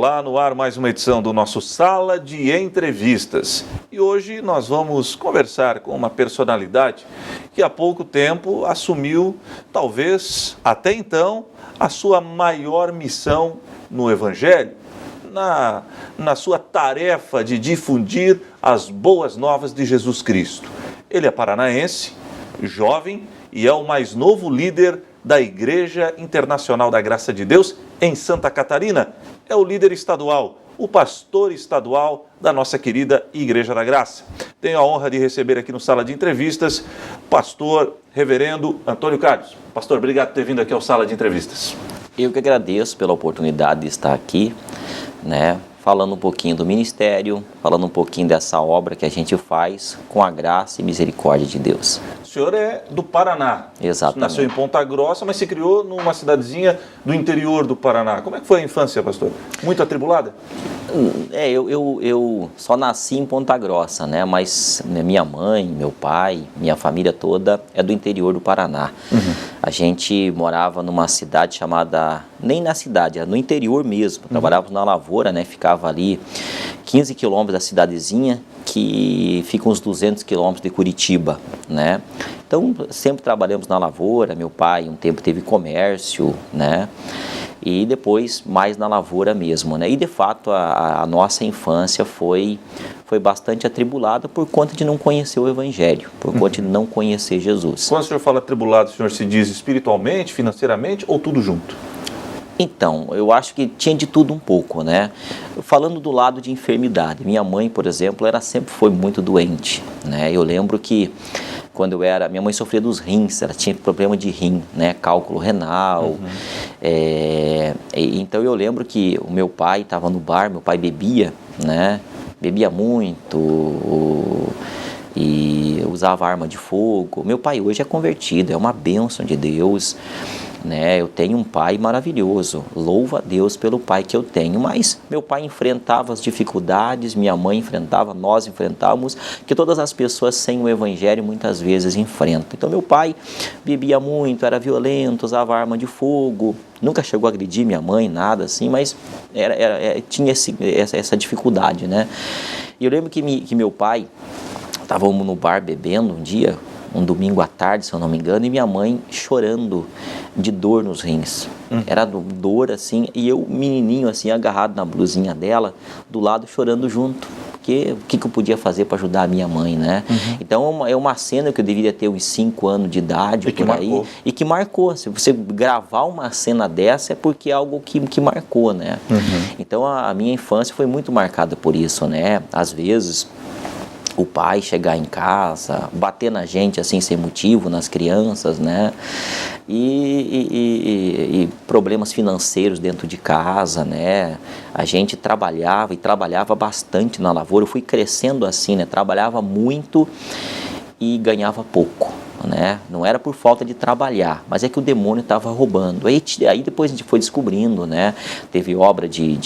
Olá, no ar mais uma edição do nosso Sala de Entrevistas. E hoje nós vamos conversar com uma personalidade que há pouco tempo assumiu, talvez até então, a sua maior missão no Evangelho, na sua tarefa de difundir as boas novas de Jesus Cristo. Ele é paranaense, jovem e é o mais novo líder da Igreja Internacional da Graça de Deus em Santa Catarina. É o líder estadual, o pastor estadual da nossa querida Igreja da Graça. Tenho a honra de receber aqui no Sala de Entrevistas, pastor reverendo Antônio Carlos. Pastor, obrigado por ter vindo aqui ao Sala de Entrevistas. Eu que agradeço pela oportunidade de estar aqui, falando um pouquinho do ministério, falando um pouquinho dessa obra que a gente faz com a graça e misericórdia de Deus. O senhor é do Paraná. Exatamente. Nasceu em Ponta Grossa, mas se criou numa cidadezinha do interior do Paraná. Como é que foi a infância, pastor? Muito atribulada? Eu só nasci em Ponta Grossa, mas minha mãe, meu pai, minha família toda é do interior do Paraná. Uhum. A gente morava numa cidade chamada, nem na cidade, era no interior mesmo. Trabalhávamos na lavoura, ficava ali 15 quilômetros da cidadezinha, que fica uns 200 quilômetros de Curitiba, Então, sempre trabalhamos na lavoura. Meu pai um tempo teve comércio, e depois mais na lavoura mesmo, E de fato a nossa infância foi bastante atribulada por conta de não conhecer o Evangelho, por conta de não conhecer Jesus. Quando o senhor fala atribulado, o senhor se diz espiritualmente, financeiramente ou tudo junto? Então, eu acho que tinha de tudo um pouco, Falando do lado de enfermidade, minha mãe, por exemplo, ela sempre foi muito doente, Eu lembro que quando minha mãe sofria dos rins, ela tinha problema de rim, cálculo renal. Então eu lembro que o meu pai estava no bar, meu pai bebia, bebia muito e usava arma de fogo. Meu pai hoje é convertido, é uma bênção de Deus. Eu tenho um pai maravilhoso, louvo a Deus pelo pai que eu tenho, mas meu pai enfrentava as dificuldades, minha mãe enfrentava, nós enfrentávamos, que todas as pessoas sem o Evangelho muitas vezes enfrentam. Então meu pai bebia muito, era violento, usava arma de fogo, nunca chegou a agredir minha mãe, nada assim, mas tinha essa dificuldade, E eu lembro que meu pai, estávamos no bar bebendo um dia, um domingo à tarde, se eu não me engano, e minha mãe chorando de dor nos rins. Era dor assim, e eu, menininho assim, agarrado na blusinha dela, do lado chorando junto. Porque o que eu podia fazer para ajudar a minha mãe, Então é uma cena que eu deveria ter uns 5 anos de idade, por aí, marcou. E que marcou. Se você gravar uma cena dessa, é porque é algo que marcou, Então a minha infância foi muito marcada por isso, Às vezes o pai chegar em casa, bater na gente assim sem motivo, nas crianças, E problemas financeiros dentro de casa, A gente trabalhava bastante na lavoura. Eu fui crescendo assim, Trabalhava muito e ganhava pouco. Não era por falta de trabalhar, mas é que o demônio estava roubando. Aí depois a gente foi descobrindo, Teve obra de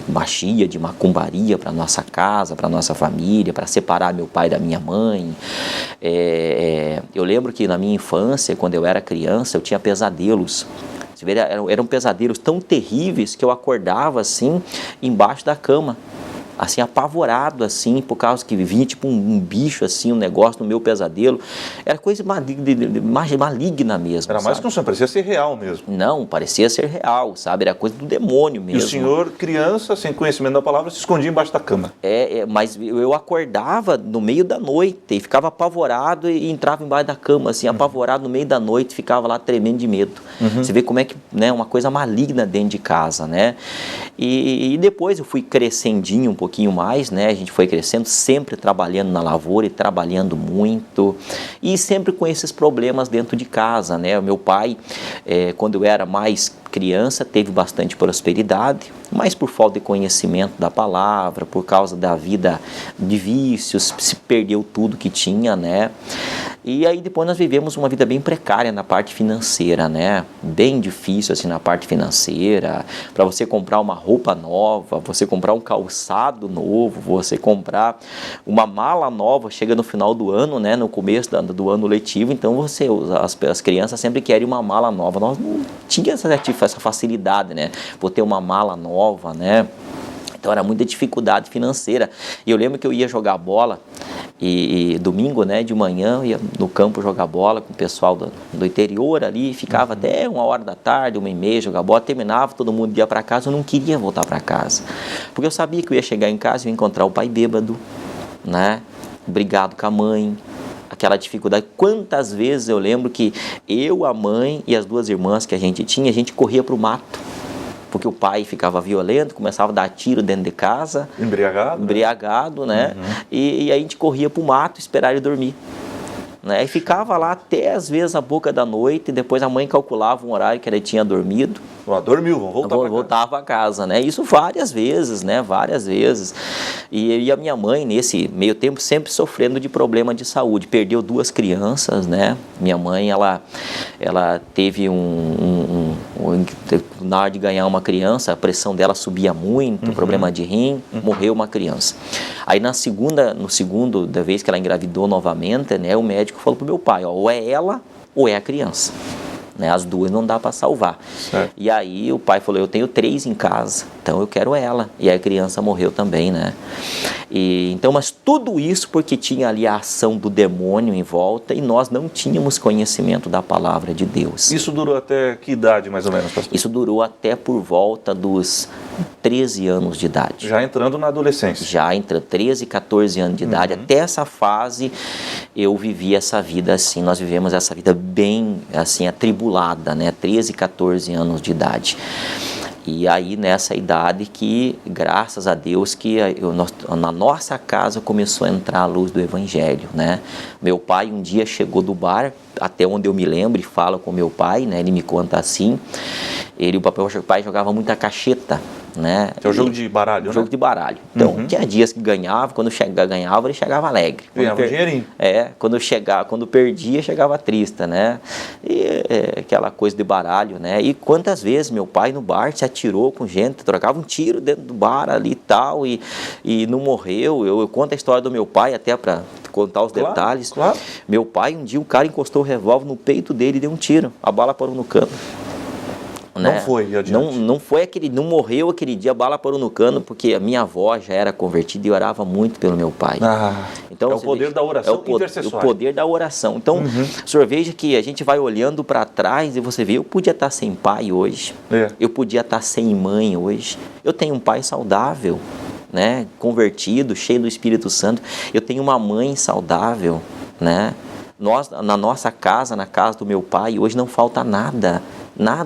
magia, de macumbaria para nossa casa, para nossa família, para separar meu pai da minha mãe. Eu lembro que na minha infância, quando eu era criança, eu tinha pesadelos. Eram pesadelos tão terríveis que eu acordava assim, embaixo da cama. Assim, apavorado, assim, por causa que vinha tipo um bicho, assim, um negócio no meu pesadelo. Era coisa maligna mesmo. Era mais que um sonho, parecia ser real mesmo. Não, parecia ser real, Era coisa do demônio mesmo. E o senhor, criança, sem conhecimento da palavra, se escondia embaixo da cama. Mas eu acordava no meio da noite e ficava apavorado e entrava embaixo da cama, assim, apavorado no meio da noite, ficava lá tremendo de medo. Você vê como é que, uma coisa maligna dentro de casa, E depois eu fui crescendinho um pouquinho mais, A gente foi crescendo, sempre trabalhando na lavoura e trabalhando muito, e sempre com esses problemas dentro de casa, O meu pai, quando eu era mais criança, teve bastante prosperidade, mas por falta de conhecimento da palavra, por causa da vida de vícios, se perdeu tudo que tinha, E aí depois nós vivemos uma vida bem precária na parte financeira, né? Bem difícil assim na parte financeira, para você comprar uma roupa nova, você comprar um calçado novo, você comprar uma mala nova, chega no final do ano, né? No começo do ano letivo, então as crianças sempre querem uma mala nova. Nós não tínhamos essa facilidade, né? Vou ter uma mala nova, né? Então era muita dificuldade financeira. E eu lembro que eu ia jogar bola e domingo, né, de manhã, eu ia no campo jogar bola com o pessoal do interior ali, ficava até 1h da tarde, 1h30, jogar bola, terminava, todo mundo ia para casa, eu não queria voltar para casa. Porque eu sabia que eu ia chegar em casa e ia encontrar o pai bêbado, né, brigado com a mãe, aquela dificuldade. Quantas vezes eu lembro que eu, a mãe e as 2 irmãs que a gente corria para o mato. Porque o pai ficava violento, começava a dar tiro dentro de casa. Embriagado, né? E aí a gente corria para o mato esperar ele dormir. Né? E ficava lá até às vezes a boca da noite, e depois a mãe calculava um horário que ele tinha dormido. Dormiu, vamos voltar para casa. Voltava a casa, né? Isso várias vezes, né? Várias vezes. E a minha mãe, nesse meio tempo, sempre sofrendo de problema de saúde. Perdeu 2 crianças, né? Minha mãe, ela teve na hora de ganhar uma criança, a pressão dela subia muito, problema de rim, morreu uma criança. Aí no segundo da vez que ela engravidou novamente, né? O médico falou pro meu pai, ó, ou é ela ou é a criança. Né, as 2 não dá para salvar. Certo. E aí o pai falou, eu tenho 3 em casa, então eu quero ela. E aí a criança morreu também, né? Então, mas tudo isso porque tinha ali a ação do demônio em volta e nós não tínhamos conhecimento da palavra de Deus. Isso durou até que idade, mais ou menos, pastor? Isso durou até por volta dos 13 anos de idade. Já entrando na adolescência. Já entre 13 e 14 anos de idade. Até essa fase eu vivi essa vida assim, nós vivemos essa vida bem assim, atribulada, né? 13, 14 anos de idade. E aí nessa idade que, graças a Deus, que na nossa casa começou a entrar a luz do Evangelho, né? Meu pai um dia chegou do bar, até onde eu me lembro, e falo com meu pai, né? Ele me conta assim, o pai jogava muita cacheta, né? É o jogo de baralho, né? Jogo de baralho. Então, tinha dias que ganhava, quando ganhava, ele chegava alegre. Ganhava um dinheirinho. Quando perdia, chegava triste, né? E aquela coisa de baralho, né? E quantas vezes meu pai no bar se atirou com gente, trocava um tiro dentro do bar ali e tal, e não morreu. Eu conto a história do meu pai até para contar os detalhes. Claro. Meu pai, um dia, um cara encostou o revólver no peito dele e deu um tiro. A bala parou no cano. Né? Não foi adiante. Não morreu aquele dia, a bala parou no cano, porque a minha avó já era convertida e orava muito pelo meu pai. Então, é o poder da oração intercessória. O poder da oração. Então, o senhor veja que a gente vai olhando para trás e você vê, eu podia estar sem pai hoje, eu podia estar sem mãe hoje, eu tenho um pai saudável, né? Convertido, cheio do Espírito Santo, eu tenho uma mãe saudável, né? Na nossa casa, na casa do meu pai, hoje não falta nada,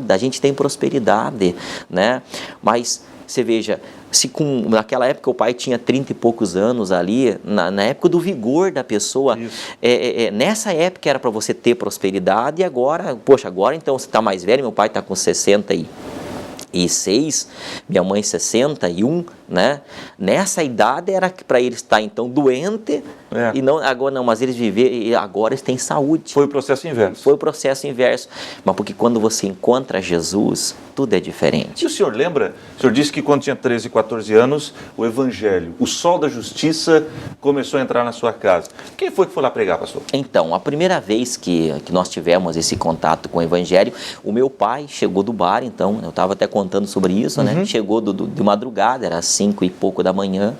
a gente tem prosperidade, né? Mas você veja, naquela época o pai tinha 30 e poucos anos ali, na época do vigor da pessoa, nessa época era para você ter prosperidade, e agora então você está mais velho, meu pai está com 66, minha mãe 61, né? Nessa idade era para eles estar então doente, e não agora não, mas eles agora eles têm saúde. Foi o processo inverso. Foi o processo inverso, mas porque quando você encontra Jesus, tudo é diferente. E o senhor lembra? O senhor disse que quando tinha 13, 14 anos, o Evangelho, o sol da justiça começou a entrar na sua casa. Quem foi que foi lá pregar, pastor? Então, a primeira vez que nós tivemos esse contato com o Evangelho, o meu pai chegou do bar, então, eu estava até contando sobre isso, né? Chegou de madrugada, era 5 e pouco da manhã,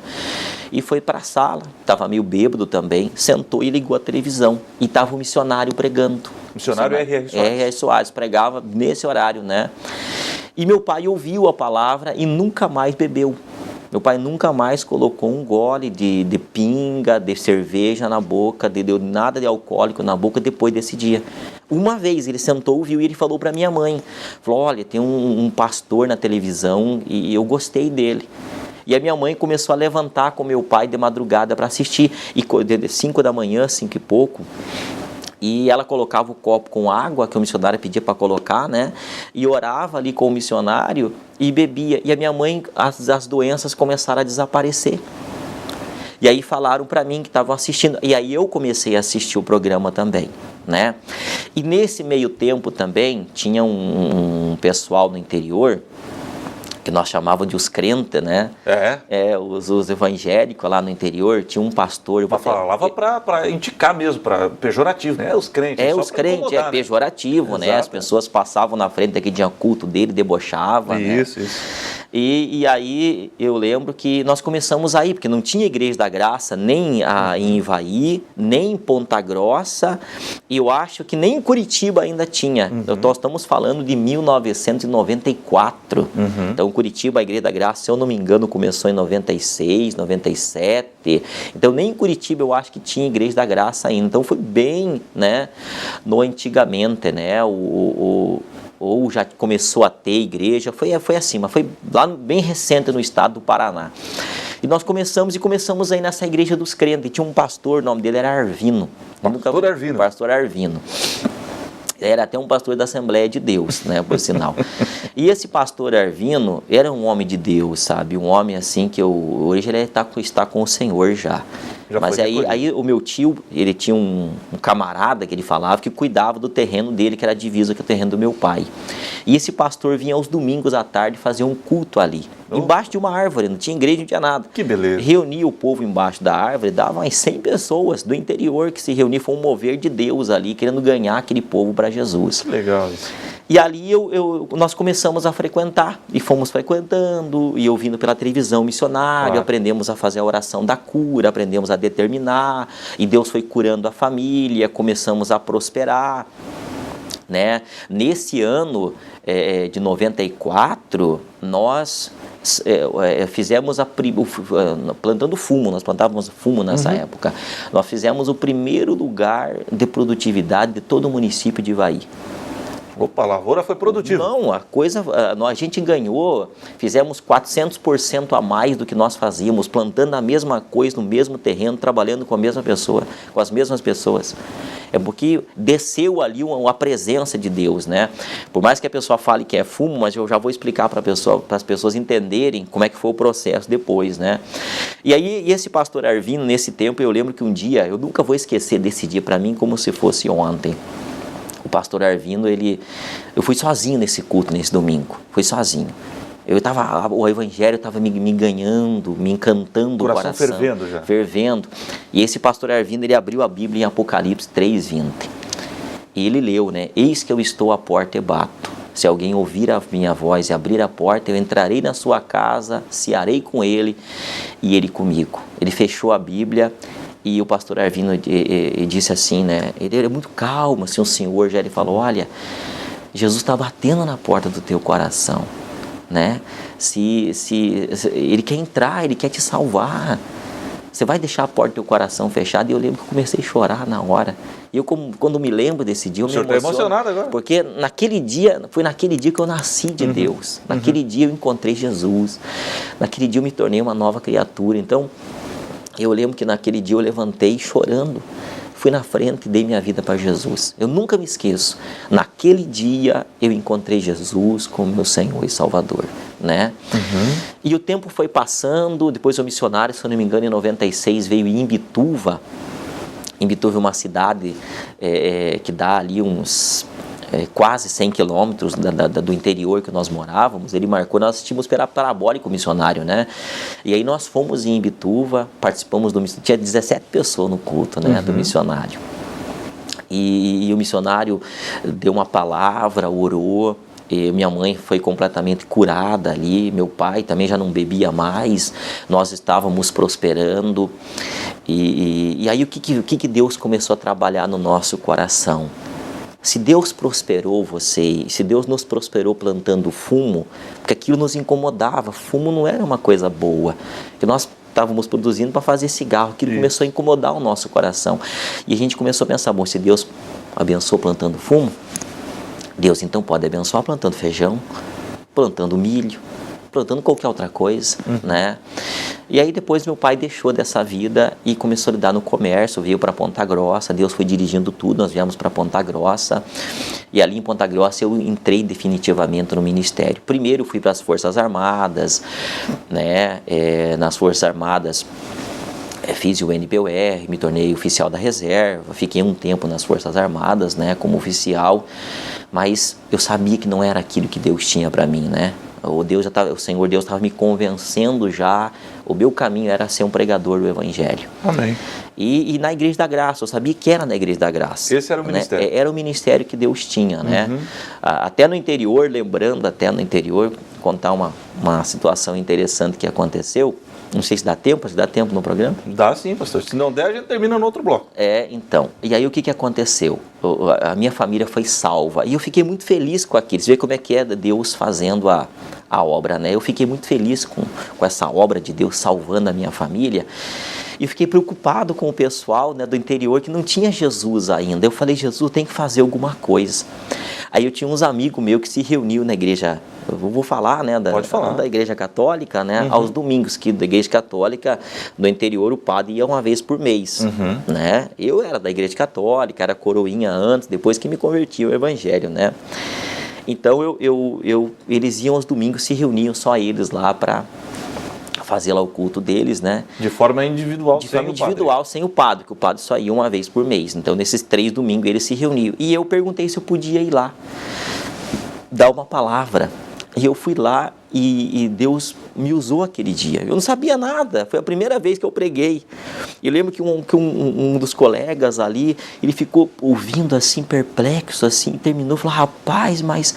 e foi para a sala, estava meio bêbado também, sentou e ligou a televisão, e estava o missionário pregando. Missionário R.R. Soares. R.R. Soares pregava nesse horário, né? E meu pai ouviu a palavra e nunca mais bebeu. Meu pai nunca mais colocou um gole de pinga, de cerveja na boca, deu nada de alcoólico na boca depois desse dia. Uma vez ele sentou, ouviu e ele falou para minha mãe, falou, olha, tem um pastor na televisão e eu gostei dele. E a minha mãe começou a levantar com meu pai de madrugada para assistir, e 5 da manhã, 5 e pouco, e ela colocava o copo com água que o missionário pedia para colocar, né? E orava ali com o missionário e bebia. E a minha mãe, as doenças começaram a desaparecer. E aí falaram para mim que estavam assistindo, e aí eu comecei a assistir o programa também, né? E nesse meio tempo também tinha um pessoal no interior que nós chamávamos de os crentes, né? Os evangélicos lá no interior, tinha um pastor... Falava para indicar mesmo, para pejorativo, né? Os crentes. Os crentes, pejorativo, né? As pessoas passavam na frente daquele dia culto dele, debochavam, isso, né? E aí eu lembro que nós começamos a ir, porque não tinha Igreja da Graça nem em Ivaí, nem em Ponta Grossa, e eu acho que nem em Curitiba ainda tinha. Nós estamos falando de 1994. Então, Curitiba, a Igreja da Graça, se eu não me engano, começou em 96, 97. Então, nem em Curitiba eu acho que tinha Igreja da Graça ainda. Então, foi bem, né, no antigamente, né, ou já começou a ter igreja, foi assim, mas foi lá bem recente no estado do Paraná. E nós começamos aí nessa igreja dos crentes. E tinha um pastor, o nome dele era Arvino. Pastor Arvino. Era até um pastor da Assembleia de Deus, né, por sinal. E esse pastor Arvino era um homem de Deus, sabe? Um homem assim que hoje ele está com o Senhor já. Mas aí o meu tio, ele tinha um camarada que ele falava que cuidava do terreno dele, que era a divisa com o terreno do meu pai. E esse pastor vinha aos domingos à tarde fazer um culto ali, embaixo de uma árvore, não tinha igreja, não tinha nada. Que beleza. Reunia o povo embaixo da árvore, dava umas 100 pessoas do interior que se reuniam, foi um mover de Deus ali, querendo ganhar aquele povo para Jesus. Que legal isso. E ali nós começamos a frequentar, e fomos frequentando, e ouvindo pela televisão missionário, aprendemos a fazer a oração da cura, aprendemos a determinar, e Deus foi curando a família, começamos a prosperar, né? Nesse ano de 94, nós fizemos plantando fumo, nós plantávamos fumo nessa época, nós fizemos o primeiro lugar de produtividade de todo o município de Ivaí. Opa, a lavoura foi produtiva. Não, a gente ganhou, fizemos 400% a mais do que nós fazíamos, plantando a mesma coisa no mesmo terreno, trabalhando com a mesma pessoa, com as mesmas pessoas. É porque desceu ali a presença de Deus, né? Por mais que a pessoa fale que é fumo, mas eu já vou explicar para as pessoas entenderem como é que foi o processo depois, né? E aí, esse pastor Arvino, nesse tempo, eu lembro que um dia, eu nunca vou esquecer desse dia para mim como se fosse ontem. O pastor Arvino, eu fui sozinho nesse culto, nesse domingo, fui sozinho. O evangelho estava me ganhando, me encantando o coração. Fervendo já. Fervendo. E esse pastor Arvino, ele abriu a Bíblia em Apocalipse 3:20. E ele leu, né? Eis que eu estou à porta e bato. Se alguém ouvir a minha voz e abrir a porta, eu entrarei na sua casa, cearei com ele e ele comigo. Ele fechou a Bíblia. E o pastor Arvino disse assim, né? Ele era muito calmo, assim, o Senhor já ele falou, olha, Jesus está batendo na porta do teu coração, né? Se ele quer entrar, ele quer te salvar. Você vai deixar a porta do teu coração fechada? E eu lembro que eu comecei a chorar na hora. E eu, quando me lembro desse dia, eu me emociono. O senhor está emocionado agora? Porque foi naquele dia que eu nasci de Deus. Naquele dia eu encontrei Jesus. Naquele dia eu me tornei uma nova criatura. Então, eu lembro que naquele dia eu levantei chorando, fui na frente e dei minha vida para Jesus. Eu nunca me esqueço, naquele dia eu encontrei Jesus como meu Senhor e Salvador, né? E o tempo foi passando, depois o missionário, se eu não me engano, em 96 veio em Imbituva. Imbituva é uma cidade que dá ali uns... quase 100 quilômetros do interior que nós morávamos. Ele marcou, nós assistimos pela parabólica o missionário, né? E aí nós fomos em Imbituva, participamos do missionário, tinha 17 pessoas no culto, né, do missionário. E o missionário deu uma palavra, orou, e minha mãe foi completamente curada ali, meu pai também já não bebia mais, nós estávamos prosperando. E aí o que Deus começou a trabalhar no nosso coração? Se Deus prosperou você, se Deus nos prosperou plantando fumo, porque aquilo nos incomodava, fumo não era uma coisa boa, que nós estávamos produzindo para fazer cigarro, aquilo começou a incomodar o nosso coração. E a gente começou a pensar, bom, se Deus abençoou plantando fumo, Deus então pode abençoar plantando feijão, plantando milho, plantando qualquer outra coisa, né? E aí depois meu pai deixou dessa vida e começou a lidar no comércio, veio para Ponta Grossa, Deus foi dirigindo tudo, nós viemos para Ponta Grossa, e ali em Ponta Grossa eu entrei definitivamente no ministério. Primeiro fui para as Forças Armadas, né? Nas Forças Armadas Fiz o NPOR, me tornei oficial da reserva, fiquei um tempo nas Forças Armadas, né, como oficial, mas eu sabia que não era aquilo que Deus tinha para mim, né? O Senhor Deus estava me convencendo já, o meu caminho era ser um pregador do Evangelho. Amém. E na Igreja da Graça, eu sabia que era na Igreja da Graça. Esse era o ministério. Era o ministério que Deus tinha, né? Até no interior, contar uma situação interessante que aconteceu. Não sei se dá tempo no programa? Dá sim, pastor. Se não der, a gente termina no outro bloco. Então. E aí o que aconteceu? A minha família foi salva. E eu fiquei muito feliz com aquilo. Você vê como é que é Deus fazendo a obra, né? Eu fiquei muito feliz com essa obra de Deus salvando a minha família. E fiquei preocupado com o pessoal, né, do interior que não tinha Jesus ainda. Eu falei, Jesus, tem que fazer alguma coisa. Aí eu tinha uns amigos meus que se reuniam na igreja, eu vou falar, né, da igreja católica, né, aos domingos, que da igreja católica do interior o padre ia uma vez por mês, né. Eu era da igreja católica, era coroinha antes, depois que me converti ao evangelho, né. Então eles iam aos domingos, se reuniam só eles lá para fazer lá o culto deles, né? De forma individual, sem o padre, que o padre só ia uma vez por mês. Então, nesses 3 domingos, eles se reuniam. E eu perguntei se eu podia ir lá, dar uma palavra. E eu fui lá e Deus me usou aquele dia. Eu não sabia nada, foi a primeira vez que eu preguei. Eu lembro que um dos colegas ali, ele ficou ouvindo assim, perplexo, assim, terminou, falou, rapaz, mas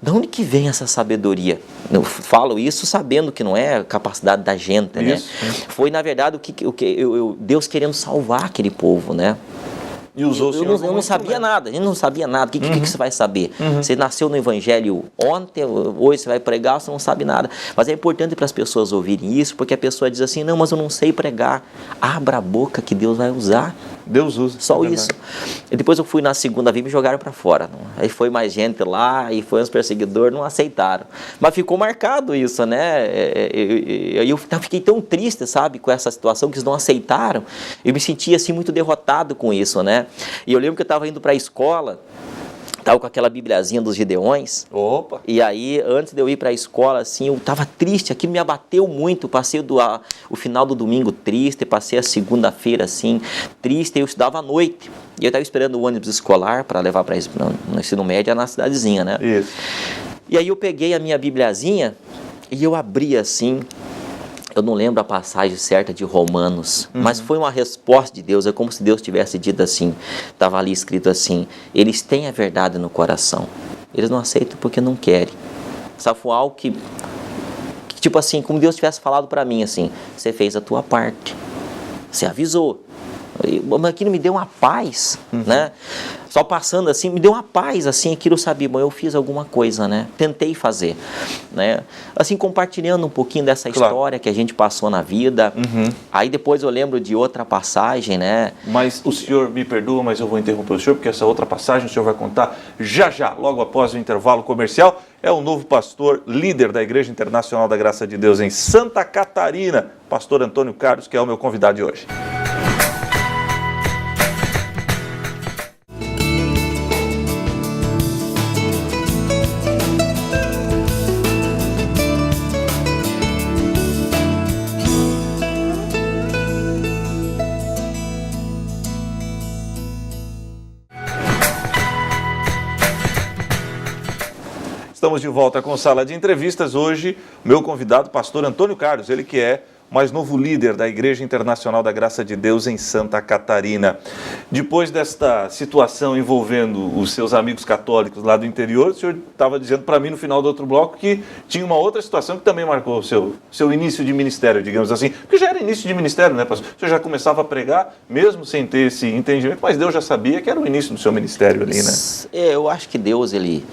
de onde que vem essa sabedoria? Eu falo isso sabendo que não é capacidade da gente, né? Isso. Foi, na verdade, Deus querendo salvar aquele povo, né? E usou eu não sabia nada, a gente não sabia nada. O que você vai saber? Você nasceu no Evangelho ontem, hoje você vai pregar, você não sabe nada. Mas é importante para as pessoas ouvirem isso, porque a pessoa diz assim, não, mas eu não sei pregar. Abra a boca que Deus vai usar. Deus usa. Só isso. E depois eu fui na segunda vez e me jogaram para fora. Aí foi mais gente lá, e foi uns perseguidores, não aceitaram. Mas ficou marcado isso, né? Eu fiquei tão triste, sabe, com essa situação, que eles não aceitaram. Eu me senti assim muito derrotado com isso, né? E eu lembro que eu estava indo para a escola, estava com aquela bibliazinha dos Gideões. Opa! E aí, antes de eu ir para a escola, assim, eu estava triste, aquilo me abateu muito. Passei o final do domingo triste, passei a segunda-feira, assim, triste. Eu estudava à noite. E eu estava esperando o ônibus escolar para levar para o ensino médio na cidadezinha, né? Isso. E aí eu peguei a minha bibliazinha e eu abri assim. Eu não lembro a passagem certa de Romanos, mas foi uma resposta de Deus. É como se Deus tivesse dito assim, estava ali escrito assim, eles têm a verdade no coração, eles não aceitam porque não querem. Sabe, foi algo que tipo assim, como Deus tivesse falado para mim assim, você fez a tua parte, você avisou. Mas aquilo me deu uma paz, né? Só passando assim, me deu uma paz, assim, aquilo eu sabia, bom, eu fiz alguma coisa, né? Tentei fazer, né? Assim, compartilhando um pouquinho dessa história que a gente passou na vida. Aí depois eu lembro de outra passagem, né? Mas o senhor me perdoa, mas eu vou interromper o senhor, porque essa outra passagem o senhor vai contar já, logo após o intervalo comercial. É o novo pastor, líder da Igreja Internacional da Graça de Deus em Santa Catarina, pastor Antônio Carlos, que é o meu convidado de hoje. Estamos de volta com Sala de Entrevistas. Hoje, meu convidado, pastor Antônio Carlos, ele que é o mais novo líder da Igreja Internacional da Graça de Deus em Santa Catarina. Depois desta situação envolvendo os seus amigos católicos lá do interior, o senhor estava dizendo para mim no final do outro bloco que tinha uma outra situação que também marcou o seu início de ministério, digamos assim, porque já era início de ministério, né, pastor? O senhor já começava a pregar, mesmo sem ter esse entendimento, mas Deus já sabia que era o início do seu ministério ali, né? Eu acho que Deus, ele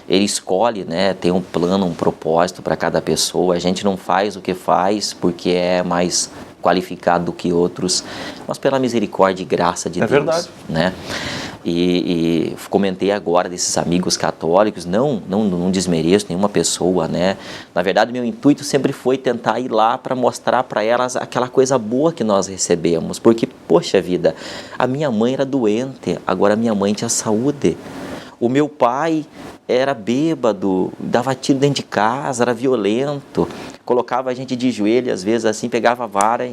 escolhe, né, tem um plano, um propósito para cada pessoa. A gente não faz o que faz porque é mais qualificado do que outros, mas pela misericórdia e graça de Deus. É verdade. Né? E comentei agora desses amigos católicos, não desmereço nenhuma pessoa, né? Na verdade, meu intuito sempre foi tentar ir lá para mostrar para elas aquela coisa boa que nós recebemos, porque, poxa vida, a minha mãe era doente, agora a minha mãe tinha saúde. O meu pai era bêbado, dava tiro dentro de casa, era violento, colocava a gente de joelho, às vezes assim, pegava a vara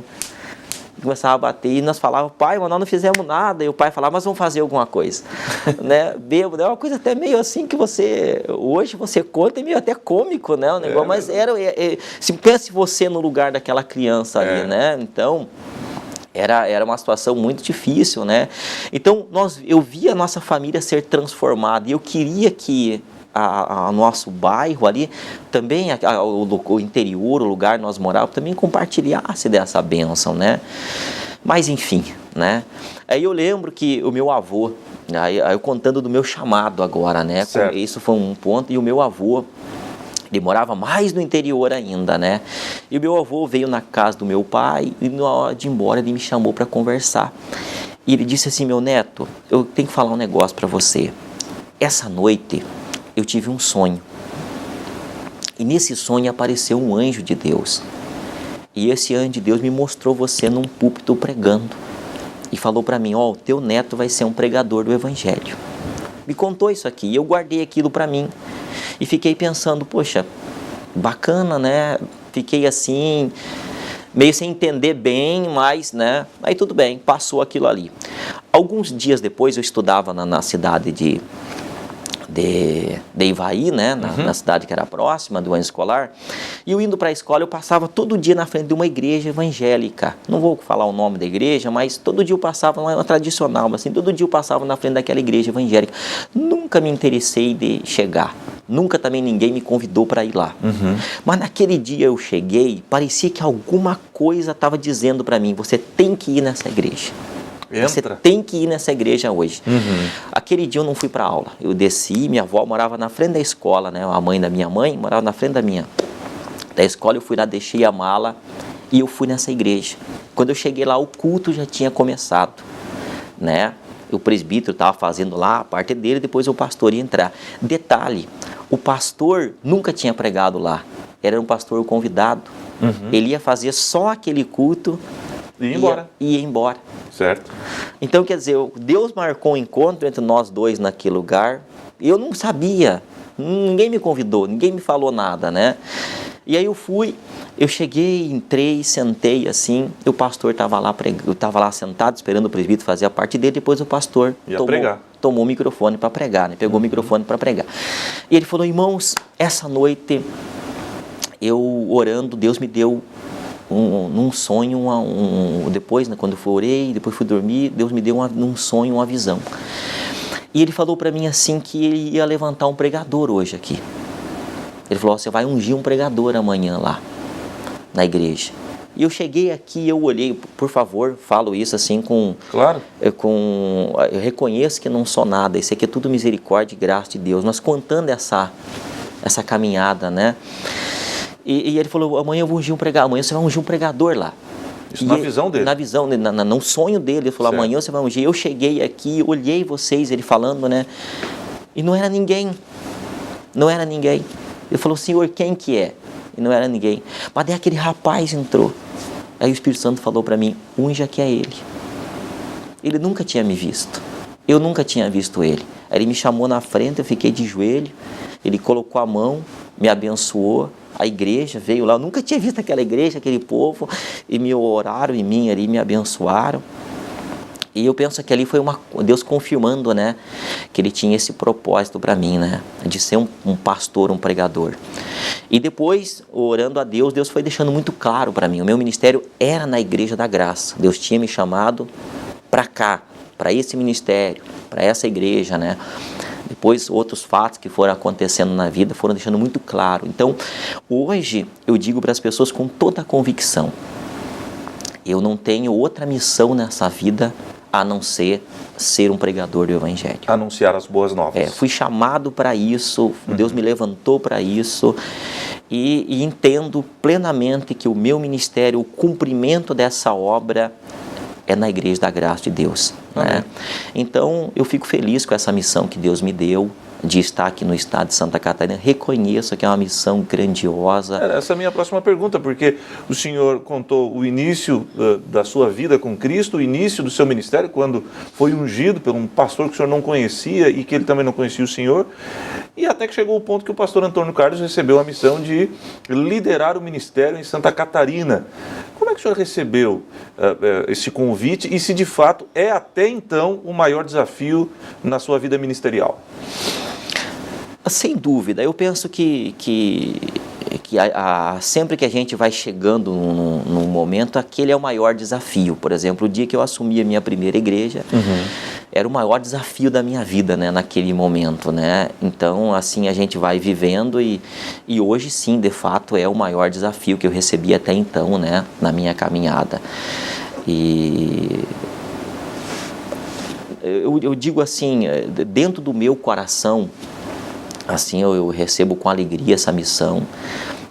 começava a bater, e nós falávamos, pai, mas nós não fizemos nada, e o pai falava, mas vamos fazer alguma coisa, né, bêbado, é uma coisa até meio assim que hoje você conta, é meio até cômico, né, o negócio, mas se pense você no lugar daquela criança ali, né, então... Era uma situação muito difícil, né? Então, eu via a nossa família ser transformada e eu queria que o nosso bairro ali, também o interior, o lugar onde nós morávamos, também compartilhasse dessa bênção, né? Mas, enfim, né? Aí eu lembro que o meu avô, aí eu contando do meu chamado agora, né? Certo. Isso foi um ponto, e o meu avô, ele morava mais no interior ainda, né? E o meu avô veio na casa do meu pai e na hora de ir embora ele me chamou para conversar. E ele disse assim, meu neto, eu tenho que falar um negócio para você. Essa noite eu tive um sonho. E nesse sonho apareceu um anjo de Deus. E esse anjo de Deus me mostrou você num púlpito pregando. E falou para mim, o teu neto vai ser um pregador do evangelho. Me contou isso aqui e eu guardei aquilo para mim. E fiquei pensando, poxa, bacana, né? Fiquei assim, meio sem entender bem, mas, né? Aí tudo bem, passou aquilo ali. Alguns dias depois eu estudava na cidade de Ivaí, né? Na cidade que era próxima do ano escolar. E eu indo para a escola, eu passava todo dia na frente de uma igreja evangélica. Não vou falar o nome da igreja, mas todo dia eu passava, uma tradicional, assim, todo dia eu passava na frente daquela igreja evangélica. Nunca me interessei de chegar. Nunca também ninguém me convidou para ir lá. Mas naquele dia eu cheguei, parecia que alguma coisa estava dizendo para mim, você tem que ir nessa igreja. Você tem que ir nessa igreja hoje. Aquele dia eu não fui para aula. Eu desci, minha avó morava na frente da escola, né? A mãe da minha mãe morava na frente da escola. Eu fui lá, deixei a mala e eu fui nessa igreja. Quando eu cheguei lá, o culto já tinha começado, né? O presbítero estava fazendo lá a parte dele, depois o pastor ia entrar. Detalhe, o pastor nunca tinha pregado lá. Era um pastor convidado. Ele ia fazer só aquele culto e ia embora. Certo. Então, quer dizer, Deus marcou um encontro entre nós dois naquele lugar. Eu não sabia, ninguém me convidou, ninguém me falou nada, né? E aí eu cheguei, entrei, sentei assim, e o pastor estava lá, eu estava lá sentado esperando o presbítero fazer a parte dele, depois o pastor tomou o microfone para pregar, né? Pegou o microfone para pregar. E ele falou, irmãos, essa noite, eu orando, Deus me deu num sonho, depois, né, quando eu orei, depois fui dormir, Deus me deu num sonho uma visão. E ele falou para mim assim que ele ia levantar um pregador hoje aqui. Ele falou, você vai ungir um pregador amanhã lá, na igreja. E eu cheguei aqui, eu olhei, por favor, falo isso assim Claro. Eu reconheço que não sou nada, isso aqui é tudo misericórdia e graça de Deus. Nós contando essa caminhada, né? E ele falou, amanhã eu vou ungir um pregador, amanhã você vai ungir um pregador lá. Isso na visão dele? Na visão, no sonho dele. Ele falou, certo. Amanhã você vai ungir. Eu cheguei aqui, olhei vocês, ele falando, né? E não era ninguém. Não era ninguém. Ele falou, Senhor, quem que é? E não era ninguém. Mas daí aquele rapaz entrou. Aí o Espírito Santo falou para mim, unja que é ele. Ele nunca tinha me visto. Eu nunca tinha visto ele. Aí ele me chamou na frente, eu fiquei de joelho. Ele colocou a mão, me abençoou. A igreja veio lá, eu nunca tinha visto aquela igreja, aquele povo, e me oraram em mim ali, me abençoaram. E eu penso que ali foi Deus confirmando, né, que Ele tinha esse propósito para mim, né, de ser um pastor, um pregador. E depois, orando a Deus, Deus foi deixando muito claro para mim, o meu ministério era na Igreja da Graça. Deus tinha me chamado para cá, para esse ministério, para essa igreja, né. Depois, outros fatos que foram acontecendo na vida foram deixando muito claro. Então, hoje, eu digo para as pessoas com toda a convicção, eu não tenho outra missão nessa vida a não ser um pregador do Evangelho. Anunciar as boas novas. Fui chamado para isso, Deus me levantou para isso, e entendo plenamente que o meu ministério, o cumprimento dessa obra, é na Igreja da Graça de Deus, né? Então, eu fico feliz com essa missão que Deus me deu, de estar aqui no estado de Santa Catarina. Reconheço que é uma missão grandiosa. Essa é a minha próxima pergunta, porque o senhor contou o início da sua vida com Cristo, o início do seu ministério, quando foi ungido por um pastor que o senhor não conhecia e que ele também não conhecia o senhor, e até que chegou o ponto que o pastor Antônio Carlos recebeu a missão de liderar o ministério em Santa Catarina. Como é que o senhor recebeu esse convite e se de fato é até então o maior desafio na sua vida ministerial? Sem dúvida, eu penso que sempre que a gente vai chegando num momento, aquele é o maior desafio. Por exemplo, o dia que eu assumi a minha primeira igreja, era o maior desafio da minha vida, né, naquele momento, né? Então, assim, a gente vai vivendo e hoje sim, de fato, é o maior desafio que eu recebi até então, né, na minha caminhada. E eu digo assim, dentro do meu coração, assim, eu recebo com alegria essa missão.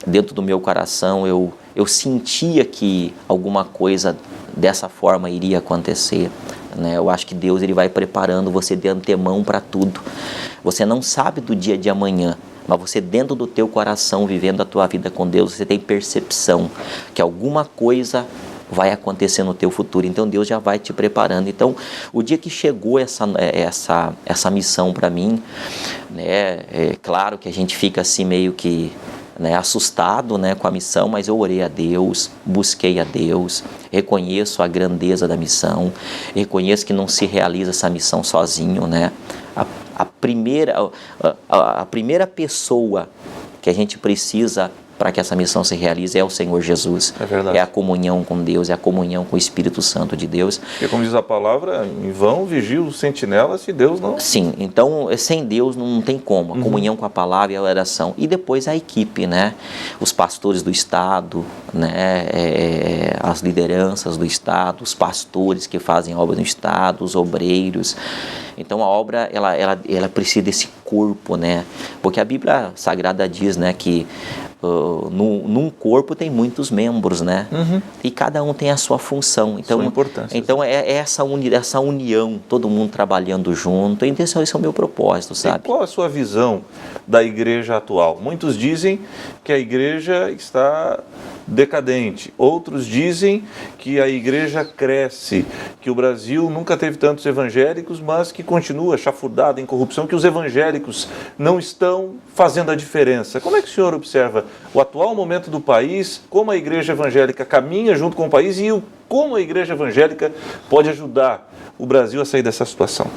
Dentro do meu coração, eu sentia que alguma coisa dessa forma iria acontecer, né? Eu acho que Deus ele vai preparando você de antemão para tudo. Você não sabe do dia de amanhã, mas você dentro do teu coração, vivendo a tua vida com Deus, você tem percepção que alguma coisa vai acontecer no teu futuro. Então Deus já vai te preparando. Então o dia que chegou essa missão para mim, né, é claro que a gente fica assim meio que, né, assustado, né, com a missão, mas eu orei a Deus, busquei a Deus, reconheço a grandeza da missão, reconheço que não se realiza essa missão sozinho, né? A primeira pessoa que a gente precisa para que essa missão se realize é o Senhor Jesus. É verdade. É a comunhão com Deus, é a comunhão com o Espírito Santo de Deus. Porque como diz a palavra, em vão vigia o sentinela se Deus não... Sim, então sem Deus não tem como. A comunhão com a palavra e a oração. E depois a equipe, né? Os pastores do Estado, né? As lideranças do Estado, os pastores que fazem obra no Estado, os obreiros. Então a obra, ela precisa desse corpo, né? Porque a Bíblia Sagrada diz, né, que num corpo tem muitos membros, né? E cada um tem a sua função. Então, sua importância. Então é essa união, todo mundo trabalhando junto. Então esse é o meu propósito, sabe? E qual a sua visão da igreja atual? Muitos dizem que a igreja está decadente. Outros dizem que a igreja cresce, que o Brasil nunca teve tantos evangélicos, mas que continua chafurdado em corrupção, que os evangélicos não estão fazendo a diferença. Como é que o senhor observa o atual momento do país, como a igreja evangélica caminha junto com o país e como a igreja evangélica pode ajudar o Brasil a sair dessa situação?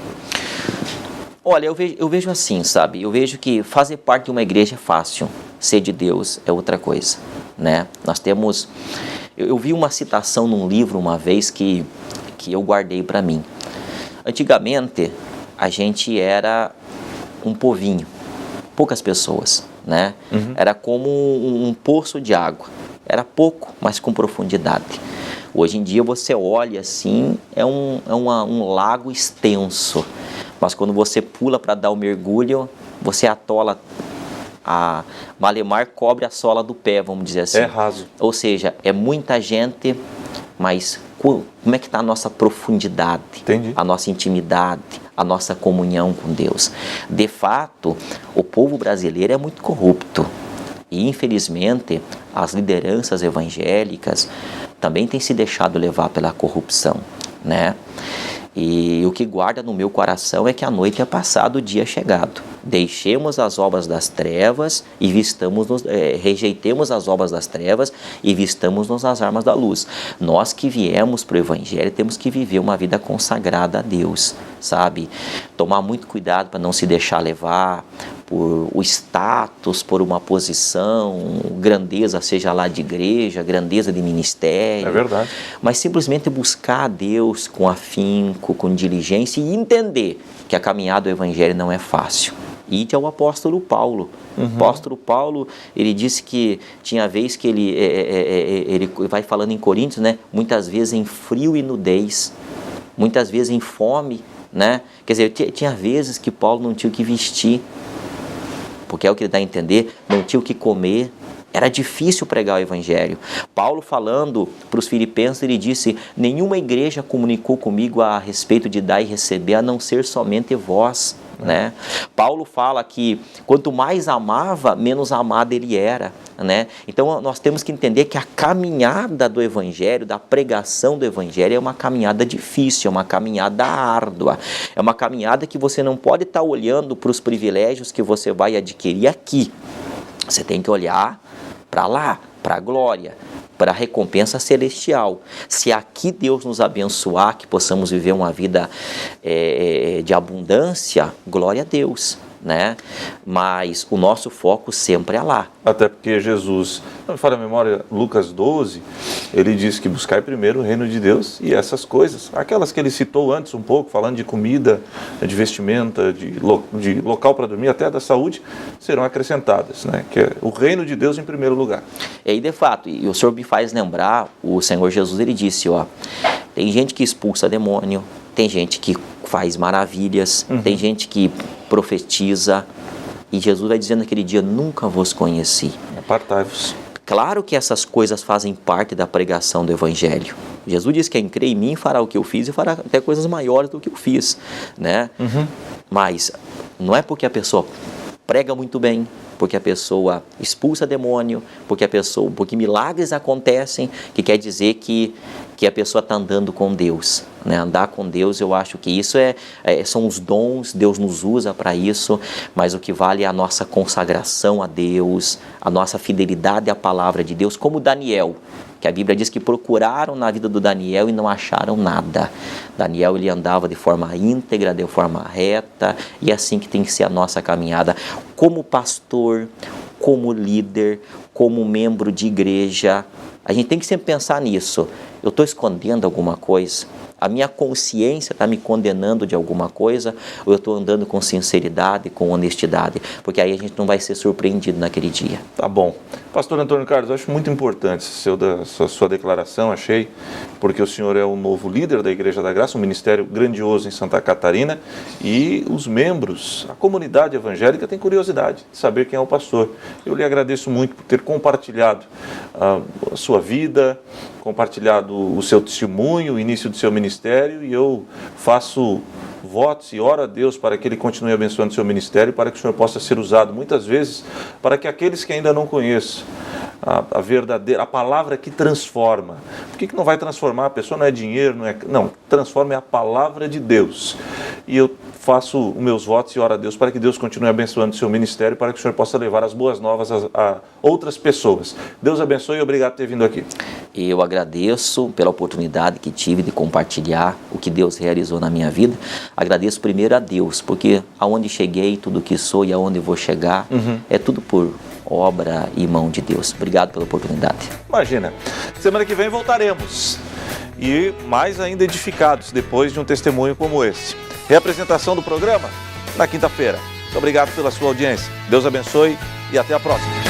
Olha, eu vejo assim, sabe? Eu vejo que fazer parte de uma igreja é fácil, ser de Deus é outra coisa, né? Nós temos... Eu vi uma citação num livro uma vez que eu guardei para mim. Antigamente, a gente era um povinho, poucas pessoas, né? Era como um poço de água. Era pouco, mas com profundidade. Hoje em dia você olha assim, é um lago extenso. Mas quando você pula para dar o mergulho, você atola, a malemar cobre a sola do pé, vamos dizer assim. É raso. Ou seja, é muita gente, mas como é que está a nossa profundidade? Entendi. A nossa intimidade, a nossa comunhão com Deus? De fato, o povo brasileiro é muito corrupto. E infelizmente, as lideranças evangélicas também têm se deixado levar pela corrupção, né? E o que guarda no meu coração é que a noite é passada, o dia é chegado. Deixemos as obras das trevas e rejeitemos as obras das trevas e vistamos-nos nas armas da luz. Nós que viemos para o Evangelho temos que viver uma vida consagrada a Deus, sabe? Tomar muito cuidado para não se deixar levar por o status, por uma posição, grandeza, seja lá de igreja, grandeza de ministério. É verdade. Mas simplesmente buscar a Deus com afinco, com diligência e entender que a caminhada do Evangelho não é fácil. Ide ao apóstolo Paulo. O apóstolo Paulo, ele disse que tinha vez que ele vai falando em Coríntios, né? Muitas vezes em frio e nudez, muitas vezes em fome, né? Quer dizer, tinha vezes que Paulo não tinha o que vestir, porque é o que ele dá a entender, não tinha o que comer. Era difícil pregar o Evangelho. Paulo, falando para os filipenses, ele disse: nenhuma igreja comunicou comigo a respeito de dar e receber, a não ser somente vós. Né? Paulo fala que quanto mais amava, menos amado ele era, né? Então nós temos que entender que a caminhada do Evangelho, da pregação do Evangelho, é uma caminhada difícil, é uma caminhada árdua, é uma caminhada que você não pode estar olhando para os privilégios que você vai adquirir aqui. Você tem que olhar para lá, para a glória, para a recompensa celestial. Se aqui Deus nos abençoar, que possamos viver uma vida de abundância, glória a Deus, né? Mas o nosso foco sempre é lá. Até porque Jesus, não me falha a memória, Lucas 12, ele diz que buscai primeiro o reino de Deus e essas coisas, aquelas que ele citou antes um pouco, falando de comida, de vestimenta, de local para dormir, até da saúde, serão acrescentadas, né? Que é o reino de Deus em primeiro lugar. E de fato, e o Senhor me faz lembrar, o Senhor Jesus, ele disse, ó, tem gente que expulsa demônio, tem gente que faz maravilhas, tem gente que profetiza, e Jesus vai dizendo naquele dia, nunca vos conheci. Apartai-vos. Claro que essas coisas fazem parte da pregação do Evangelho. Jesus diz que quem crê em mim fará o que eu fiz e fará até coisas maiores do que eu fiz, né? Mas não é porque a pessoa prega muito bem, porque a pessoa expulsa demônio, porque milagres acontecem, que quer dizer que a pessoa está andando com Deus, né? Andar com Deus, eu acho que isso são os dons, Deus nos usa para isso, mas o que vale é a nossa consagração a Deus, a nossa fidelidade à palavra de Deus, como Daniel, que a Bíblia diz que procuraram na vida do Daniel e não acharam nada. Daniel, ele andava de forma íntegra, de forma reta, e é assim que tem que ser a nossa caminhada, como pastor, como líder, como membro de igreja. A gente tem que sempre pensar nisso. Eu estou escondendo alguma coisa? A minha consciência está me condenando de alguma coisa? Ou eu estou andando com sinceridade, com honestidade? Porque aí a gente não vai ser surpreendido naquele dia. Tá bom. Pastor Antônio Carlos, eu acho muito importante sua declaração, achei, porque o senhor é o novo líder da Igreja da Graça, um ministério grandioso em Santa Catarina, e os membros, a comunidade evangélica tem curiosidade de saber quem é o pastor. Eu lhe agradeço muito por ter compartilhado a sua vida, compartilhado o seu testemunho, o início do seu ministério, e eu faço votos e oro a Deus para que Ele continue abençoando o seu ministério, para que o Senhor possa ser usado muitas vezes, para que aqueles que ainda não conheçam a verdadeira, a palavra que transforma. Por que não vai transformar? A pessoa não é dinheiro, não, transforma é a palavra de Deus. E eu faço os meus votos e oro a Deus para que Deus continue abençoando o seu ministério, para que o Senhor possa levar as boas novas a outras pessoas. Deus abençoe e obrigado por ter vindo aqui. Eu agradeço pela oportunidade que tive de compartilhar o que Deus realizou na minha vida. Agradeço primeiro a Deus, porque aonde cheguei, tudo que sou e aonde vou chegar, é tudo por obra e mão de Deus. Obrigado pela oportunidade. Imagina, semana que vem voltaremos, e mais ainda edificados depois de um testemunho como esse. Reapresentação do programa na quinta-feira. Muito obrigado pela sua audiência. Deus abençoe e até a próxima.